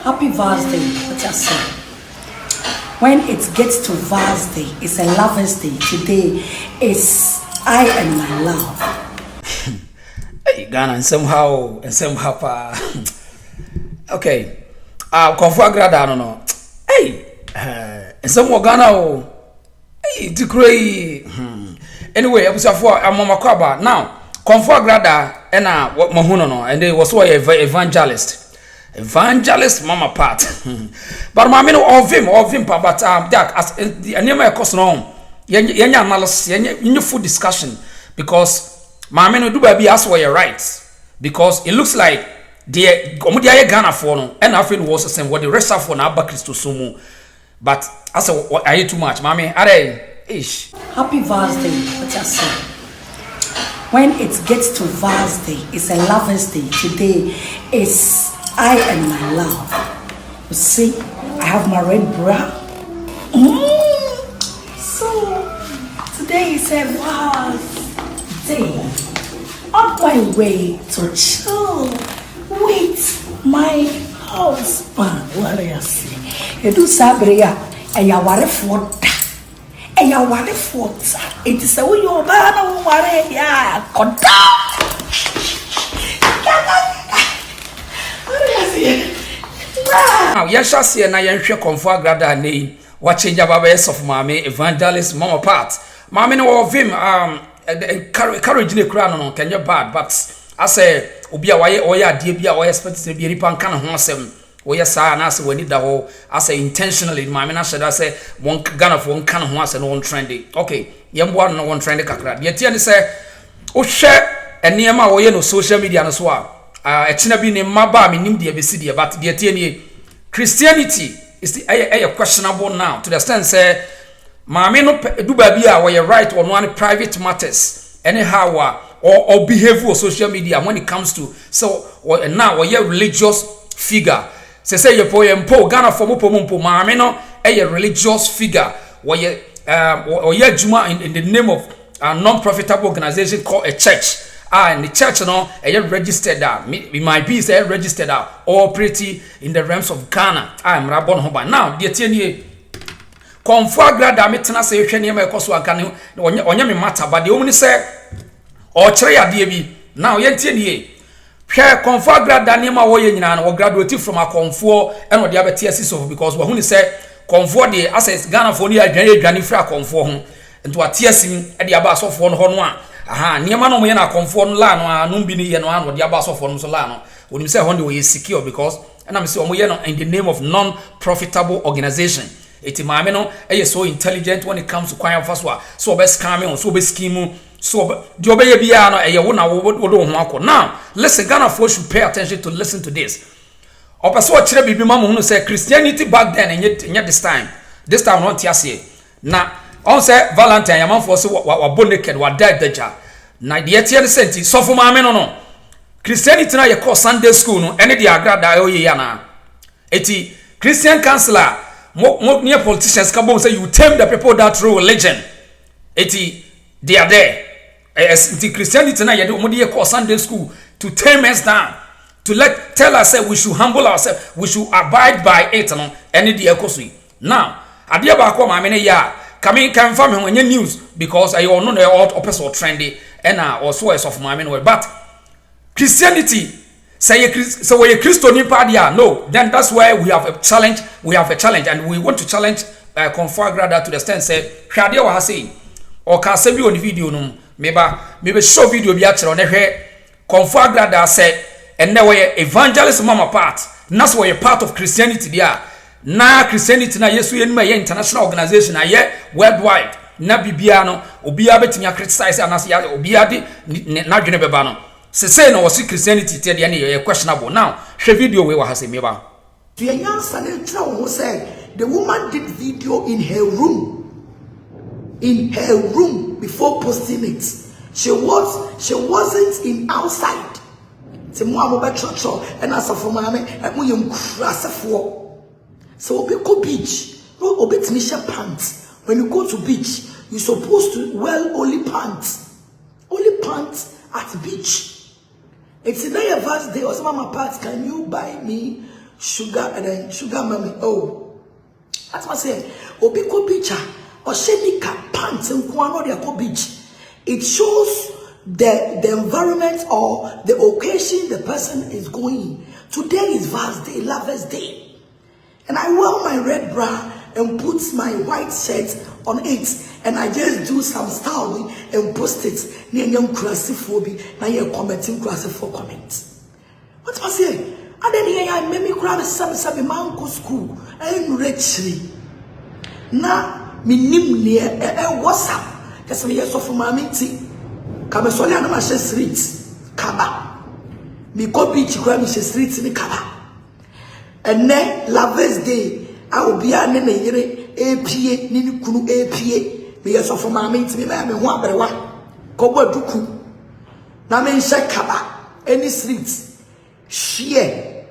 Happy Vars Day. What you say? When it gets to Vars Day, it's a Lover's Day. Today is I and my love. Hey, Ghana, and somehow, okay. Confirm Agradaa, no. Hey, and some more Ghana, hey, to cray. Anyway, I'm Mama Kwaba. Now, confirm Agradaa, and what Mahuno, and they was why evangelist. Evangelist mama part. But my men of him, but Jack, as the anima cost no, yenya analysis, yenya full discussion, because my men do be asked why you're right. Because it looks like the Omudia Ghana for no, and I feel was the same what the rest of for now back to sumo. But as I eat too much, mommy, are ish. Happy Vars Day, what you say? When it gets to Vars Day, it's a Lover's Day. Today is I and my love. You see, I have my red bra. So today is a Vars Day. On my way to chill with my husband. What do you say? You do sabria, and you are for that. And you are for that. It is a way you're banana, yeah, Now, yes, shall see and I shall confirm Agradaa name. What change about of mommy, evangelist, mama part. Mammy no of him, encourage the crown on can you bad, but I say, Ubia, why, or ya, dear, or expect to be ripan can home. Oh, yes, I and I say, we need the whole, I say intentionally, my man, I said, I say, one gun of one can once and one trendy. Okay, young one, no one trendy cacrat. Yet, you say, oh, share and near my way no social media as well. Echina bi ne maba me nim de abesi de but de tie Christianity is the questionable now to the extent say maame no do ba bi a we right on one private matters anyhow or behave on social media when it comes to so now we religious figure say you po Ghana for mo maame no religious figure we juma in the name of a non-profitable organization called a church. And the church, registered that. We might be registered that. Operating in the realms of Ghana. I'm Rabon Hoba. Now, the TNA. Confirm Agradaa, me tena say, you can't make us one can on matter, but the only say, or Traya DB. Now, TNA. Share confirm Agradaa, Nima Woyan, or graduated from a comfort and the other TSS of because when he said, comfort the assets Ghana for near Janifra conform and to a TSM at the Abbas of one. Aha, niema no me na conform la no anu bi ni ye no anu de aba so for no so la no. Oni say honde we secure because and am say omo ye no in the name of non-profitable organization. Eti maame no so intelligent when it comes to kwan faswa. So be scam on so be scheme so the obeye bia no wo na wo do ho akọ. Now, listen, Ghana folks should pay attention to listen to this. Opeso kire bibi mamu no say Christianity back then and yet this time not tiase. Na on say Valentine yaman for say wa naked wa dead danger. Na the etienne senti so for maame no Christianity na ye call Sunday school no ene de Agradaa oye ya na. Eti Christian counselor mo near politicians come say you tame the people that through religion. Eti they are there. Eti Christianity na ye de mo de call Sunday school to tame us down. To tell us say we should humble ourselves, we should abide by it no ene de ekosui. Now, adia ba ko maame ne ya coming can from him when you news because I know the old episode trendy and also as of my way. But Christianity say so we Christian party no, then that's why we have a challenge. We have a challenge and we want to challenge confirm Agradaa to the extent say Shadia was saying or can say on the video no maybe show video be actually on the confirm Agradaa say and now we evangelist mama part that's why a part of Christianity there. Na Christianity na Yesu yenuma ye international organization na ye worldwide na bibia no obia betimi criticize anas ya obia de na dwene beba no se say no wasi Christianity te de na ye questionable. Now share video we wa hase meba to a young son who said the woman did video in her room before posting it. She wasn't in outside. Se mo amoba church and as for mama and mo yum krasafo. So we go beach, no obet misha pants. When you go to beach, you're supposed to wear only pants at beach. It's a day of us day or some mama parts. Can you buy me sugar and then sugar mommy. Oh, that's what I say. Obiko picture or shenika pants and kwano de beach. It shows the environment or the occasion the person is going. Today is Vast Day, Lovers Day. And I wear my red bra and put my white shirt on it. And I just do some styling and post it. Near young classophobe, now you're commenting classophobe comments. What was it? And then here I made me cry some man go school. I'm richly. Now, me nim near WhatsApp. Because me yes of my meeting. Come so na ma street. Kaba. Me go beach cry me street in Kaba. And then Lovers Day, I will be an yere APA, Nini Kunu APA. Me yes of my meeting, me ma me ho abrewa. Kobo duku. Na me nse Kaba. Any street. Share.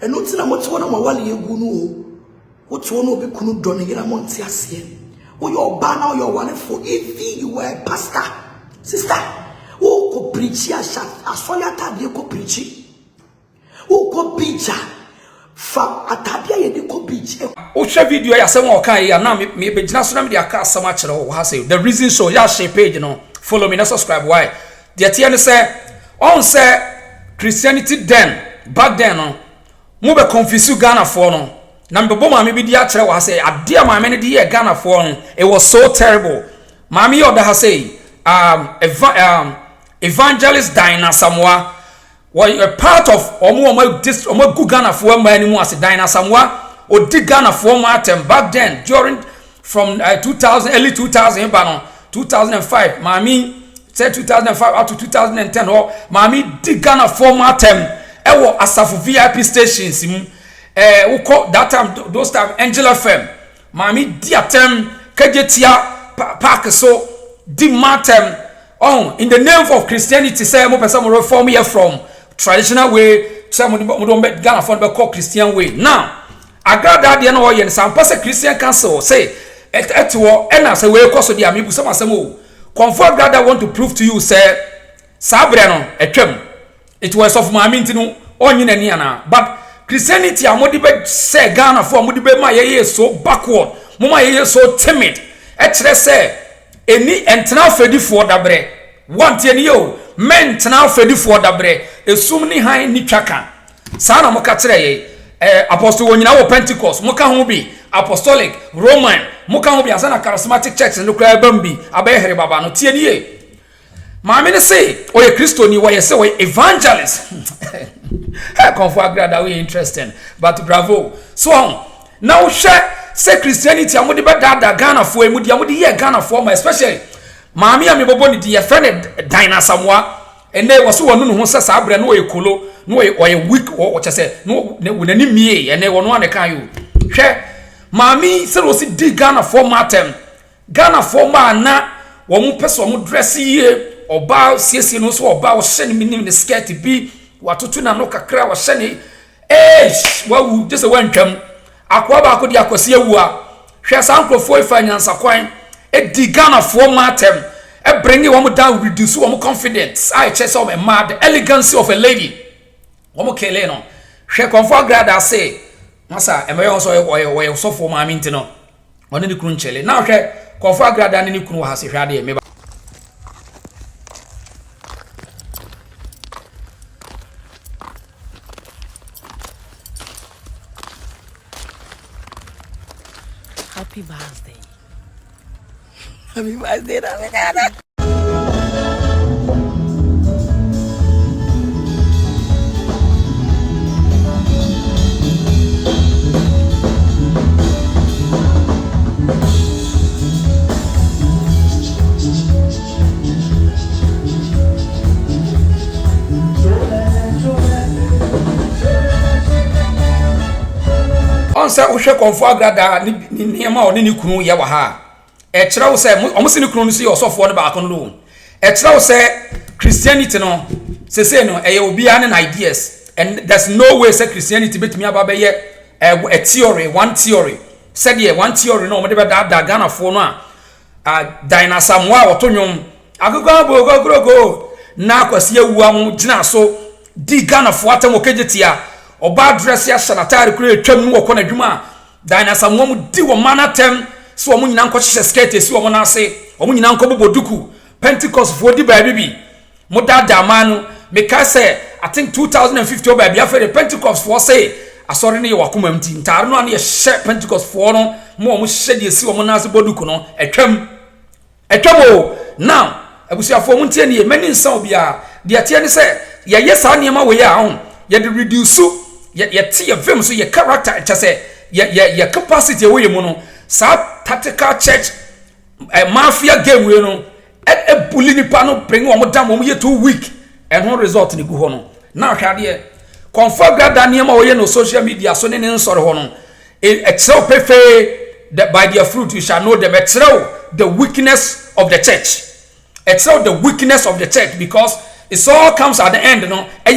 And no tina mo to na ma wale egu no o. Wo to no obi kunu do ne yera mo ntia se. Wo your banner your one for if you were a pastor. Sister, who could preach a shot as for your tabby could preach. Who could preach for a tabby and could preach. Oh, share video ya some okay, and now maybe national media cast so much. The reason so ya share page, follow me, and subscribe. Why? The Atiana say, on say Christianity then, back then, move confuse Ghana for no. Number one, maybe the actual was say, a dear my many dear Ghana for it was so terrible. Mammy or the say, evangelist Dinah Samoa, were a part of or good Ghana for many more as Dinah Samoa, or did Ghana for Martin back then during from 2000, early 2000, 2005, Mammy said 2005 up to 2010, or Mammy did Ghana for Martin, ever as of VIP stations. Who call that time those time Angela FM. Mami dia tem kajetia park so di matem on in the name of Christianity say mo person reform here from traditional way some mo don bet Ghana for be call Christian way. Now Agradaa dia no yen some person Christian council say etwo ena say we cause dia me bu some asem o. Comfort Agradaa want to prove to you say sabre no etwam. It was of mami ntinu onyi nani ana but Christianity amodibe say Ghana for amodibe ma ye so backward mama ye so timid etre say eni entena fedi for dabre want ye yo men tena fedi for dabre esum ni han ni twaka sa na moka kire ye apostle wonyina wo Pentecost moka ho bi apostolic Roman moka ho bi asana charismatic church no kra bambi abehere baba no tie ni ye maame ne say oye Christo ni wo ye say oye evangelist Comfort Agradaa we interesting but bravo so now share say Christianity amudi be dada Ghana for amudi ye Ghana for especially maami am bobo ni the friend Dinah Samoa and they was one no say sabre no e kolo no e weak or say no nani mie and they won one kan you hwe maami say wo si di Ghana for matem Ghana for ma na wo mu person mu dress ye oba siesie no so oba wo hye ni minim ni skirt bi watoto na no kakra wa hye wawu just one twam akwa ba akodi akwase awu a hwe sankrofo ifanyansa kwan di Ghana for matem bring you one down reduce one confidence I chase of a mad elegance of a lady one kele no hwe Comfort Agradaa say masa emeyo so we Osofo maami ntino one ni kunu nchele na hwe Comfort Agradaa ni kunu ha se hwe ade me. Happy birthday. Happy birthday, Agradaa. Onse uhwe Comfort Agradaa ni niema oni ni kunu ye wa ha e kire wo se omusi ni kunu si Osofo ne ba kono e kire wo se Christianity no se no e obi an ideas and there's no way say Christianity betimi aba ye a theory one theory said ye one theory no mo de be da Ghana fo no a Dinah Samoa otonwom agogo bogogogo na kwase awu am gina so di Ghana fo atam okejetia oba dress ya shanatari kure twam no wokọ na dwuma dan asamwom di wo manatem so wo nyina nkọ hye skirt esi wo na ase wo nyina nkọ boboduku Pentecost for di ba bibi mo dada manu me ka say I think 2050 oba bia for the Pentecost for say asori ne wakoma mti ntare no na ye hye Pentecost for no mo hye de esi wo na ase boduku no etwam o now abusuafo mo ntie ne mani nsan obia de atie ne say ye yesa niema we ya ho ye de reduce ye tie ye vim so ye character cha say ye capacity we mu no sa tactical church mafia game we no e bully ni pa no bring wo dam wo ye 2 week and one result ni gu ho no na hwade confirm Agradaa niema we ye no social media so ne nsore ho no e tell pefe that by their fruit you shall know them. It's the weakness of the church. It's the weakness of the church because it all comes at the end, no. At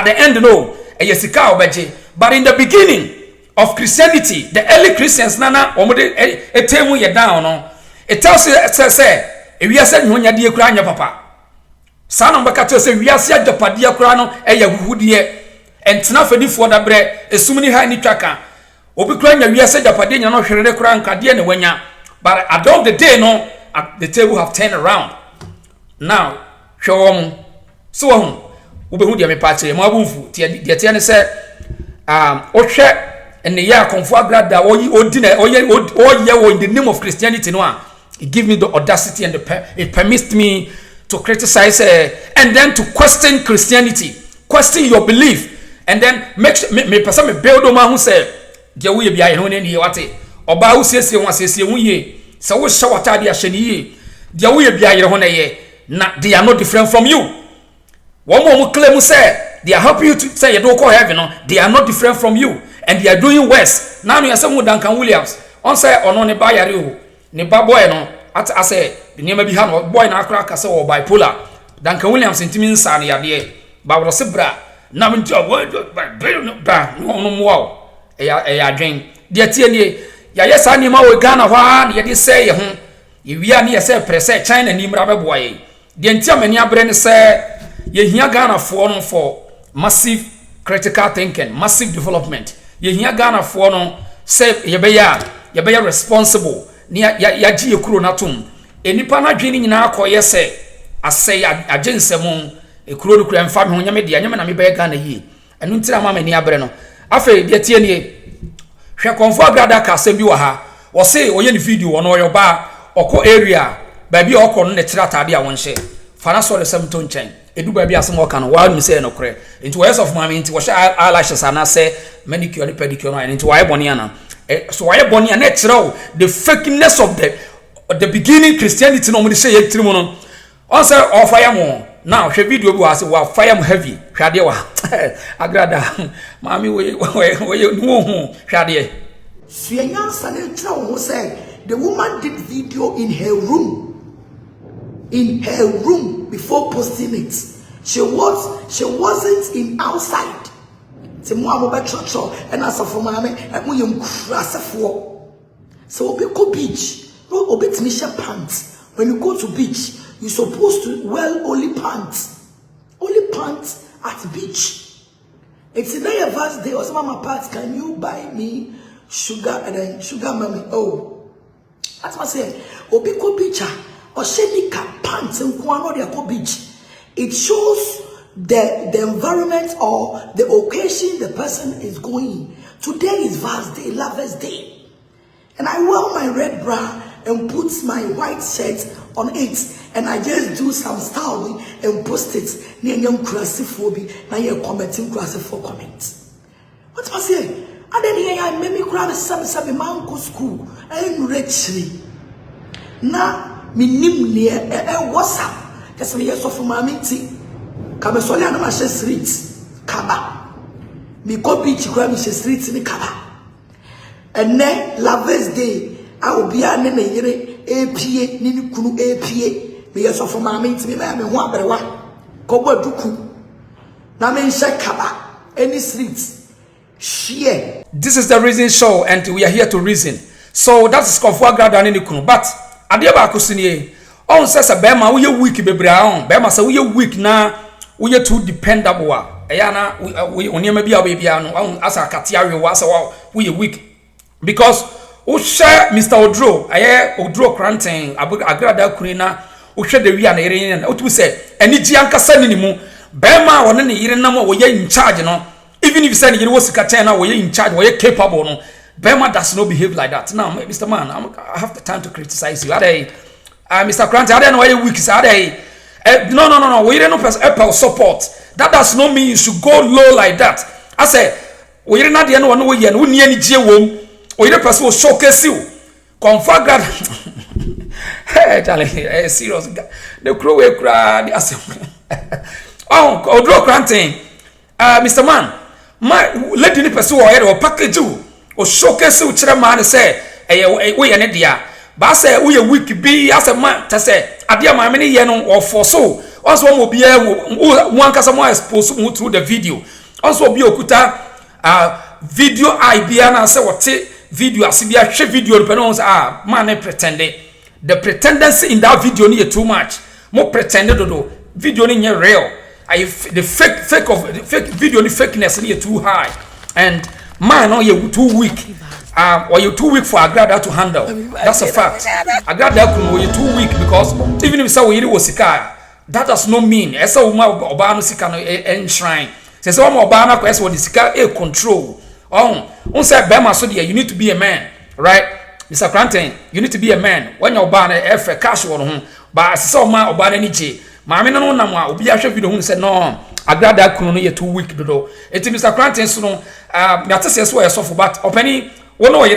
the end, no. But in the beginning of Christianity, the early Christians, nana, it tells you, it says, if we are saying when you dear crying, your papa. Son of Bakato say, we are saying the padia crano, and Tnafedi for the bread, assuming high ni tracker. Obi kran ya wiase japade nya no hwerere kran nkade ne wanya but at the end of the day no the table have turned around now hwewom so wo obehu dia me pache mo abunfu tie ne se ohwe ene ya konfo Agradaa oye in the name of Christianity no it give me the audacity and it permits me to criticize and then to question Christianity, question your belief, and then me person me build on who say dia wo ye bia ye ho ne ne wate oba wo siesie ho asiesie ho ye se wo hye watade a hye ne ye dia wo ye bia ye ho ne ye na they are not different from you. One more claim say they are helping you to say you don't call heaven, no, they are not different from you and they are doing worse. Now you are saying Duncan Williams on say ono ne ba yare o ne ba boy no at I say the name be ha boy na akra ka say o bipolar Duncan Williams intimi nsa ne yade ba wo se bra na me nti o ba no mo eya dwen de tie nie ya yesa ni ma we Ghana hwa na ye de say ye ho ye wia ne ye say prese China ni mra beboa ye de ntia mani abre ne say ye hia Ghana fo no for massive critical thinking, massive development. Ye hia Ghana fo no say ye be ya responsible ni ya ji ekuro natum enipa na dwen ni nyina akoye say asay agensem ekuro no kura mfa me ho nyame de nyame na me be Ghana yi enu ntira ma mani abre no afa de tie nie hwe konfo Agradaa ka asem bi wa ha wo say oye ni video ono yo ba oko area ba bi oko no ne kira tade a won hye fana so le sem to nchen edu ba bi asem wo kan wa mi say no kore into words of mama into wo sha eyelashes ana say manicure ni pedicure no into why boni ana so why boni ana kira the fakeness of the beginning Christianity no mo de say ye tiri mo no on say of fire mo now hwe video bi wa say wa fire mo heavy hwade wa Agradaa mami we no hu hwade Suenya sane tira wo say the woman did video in her room before posting it. She wasn't in outside. Se mo amoba chocho and asafo mame and mo yem krasafo. So obi go beach, no obi tnisha pants. When you go to beach, you're supposed to wear only pants. Only pants at beach. It's in a vast day or some mama parts, can you buy me sugar and then sugar mommy? Oh, that's what I say. Obi go beach or shenika pants and kwano de beach. It shows the environment or the occasion the person is going. Today is vast day, lovers day. And I wear my red bra and put my white shirt on it. And I just do some styling and post it. Near young crassiphobe, now you're commenting crassiphobe comments. What was it? And then here I made me cry some man go school. I'm richly. Now, me nim near WhatsApp. That's me yes of my meeting. Come so na ma street. Kaba. Me go beach go me street ni Kaba. And then lovers day. I will be an ne yere APA ni kunu APA. Me yes of my meeting me na me ho abrewa. Ko duku. Na me nse Kaba. Any street. Share. This is the reason show and we are here to reason. So that is confo Agradaa ni kunu but ade ba akusinie on says a bema we weak bebra on bema say we weak na we too dependable Ayana we onyema bia bia no asa katia we asa we weak because o share Mr. Odro aye Odro Kranten Agradaa Kurina o hwe de wi na yere na otu say eni gi ankasa ni mu bema won ne yere nam wo ye in charge no even if you say yere wo sika ten na wo ye in charge wo ye capable no bema does not behave like that. Now Mr. Man, I have the time to criticize you. Mr. Kranten I don't know why weak say no we don't know support. That does not mean you should go low like that. I say we not the one we yen we ni any je wom or the person will showcase you. Confirm God. Hey, darling, serious. The crow will cry. Oh, Odro Kranten, Mr. Man, my let the person or package you or showcase you. Children, man, say, we an idea. But say we a week be as a man to say, I dear my many yen or for so. Also, one will be one customer exposed through the video. Also, be okuta video idea and say what video asibia share video depending man pretended the pretendency in that video need too much more pretended do video ni real the fake video ni fakeness need too high and man no you too weak or you too weak for Agradaa to handle. That's a fact. Agradaa you too weak because even if say we was sika that does not mean esa uma oba no sika no enshrine say say oba na kwese wo sika control. On say Bema so there, you need to be a man, right? Mr. Kranten, you need to be a man. When you're born a cash or home, but I saw my oban any J. Mamma no nama, Obi a video who said no, Agradaa Kuno ye 2 week do. It's Mr. Kranten so no that says where Osofo but opening one way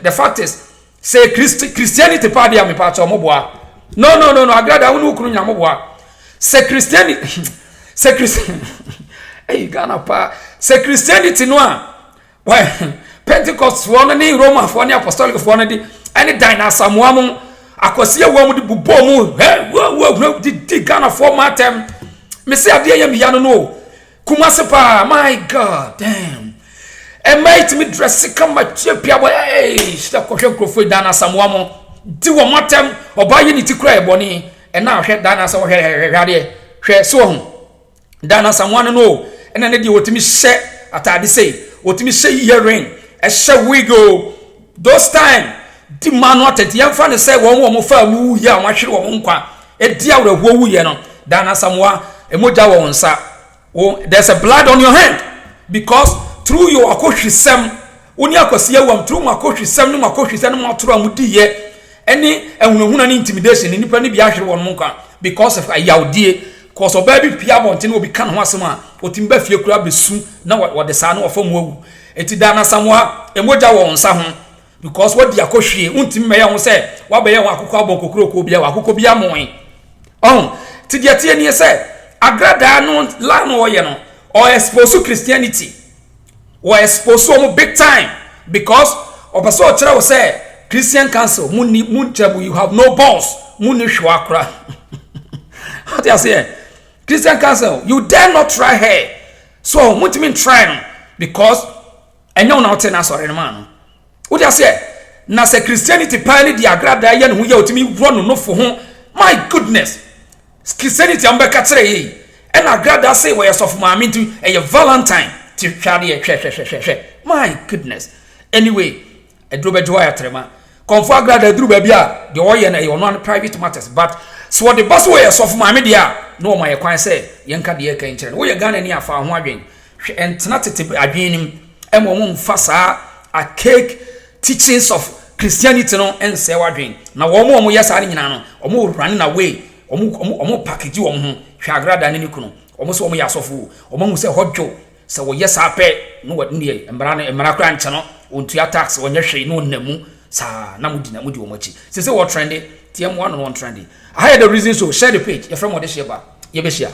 the fact is say Christianity party am part of Moboa. No, Agradaa unu kunu nya Moboa. Say Christianity say Christian hey Ghana pa say Christianity no. Well, Pentecost for any Roman for any apostolic for any dinosaur muamu akosia wamu di bubomu hey wo di Ghana format them me say ade yam ya no Kumasi pa my god damn and mate me dress come my chepia boy hey sta kohwe krofo dinosaur muamu di wo matem obaye ni tikura e boni and now hwe dinosaur hwe so dinosaur muamu no and na di wotimi hye atade say otimi say hearing a shall we go those time the man wanted young fan say one mo fa mu ya ma hwere wo nkwa e dia wura ho wu ye no dana samwa e moja wo nsa there's a blood on your hand because through your akohwesem oni akosia wam through makohwesem no makohwesem no matoro amudi ye eni ehunahuna ni intimidation ni nipa ni bia hwere wo nkwa because of ayawdie cause obabi pia bonte no obi kan ho asema otimba fie kura besu na wode sa na ofam wawu eti dana samwa emoja wo nsa ho because what dia kohwie untim me ya ho se wa be ya ho akokọ abonkokoro ko bia wa akokọ bia moen ti dia tie ni se Agradaa no la no ye no or expose Christianity or expose mo big time because obaso kire wo se Christian council mun chabu you have no boss mun ni hwa kra what you say Christian council, you dare not try her. So, what do you mean try? Because I know now ten sorry man. What you say? Na say Christianity pali di Agradaa yen hu ye otimi run no for home. My goodness. Christianity ambeka tere yi. And Agradaa say we Osofo maame to a Valentine to hwade my goodness. Anyway, a drobe joya trema. Confo Agradaa dru ba bia de oye na e ono private matters but so what the boss way Osofo maame dia no my kwan say yenka de yeka nkyere wo ye Ghana ni afa ho adwen entena tete adwen nim emo mo mfasa a cake teachings of Christianity no ense wadwen na wo mo yesa nyina no omo run na way omo package wo ho hwe Agradaa ni kuno omo so omo ya Osofo omo hu se hodwo se wo yesa pe no wadne emra kra nche no ontua tax wonye hwe no namu sa na mudi wo machi se wo trendy TM1 on trendy I had the reason so share the page your friend what this year ba ye be share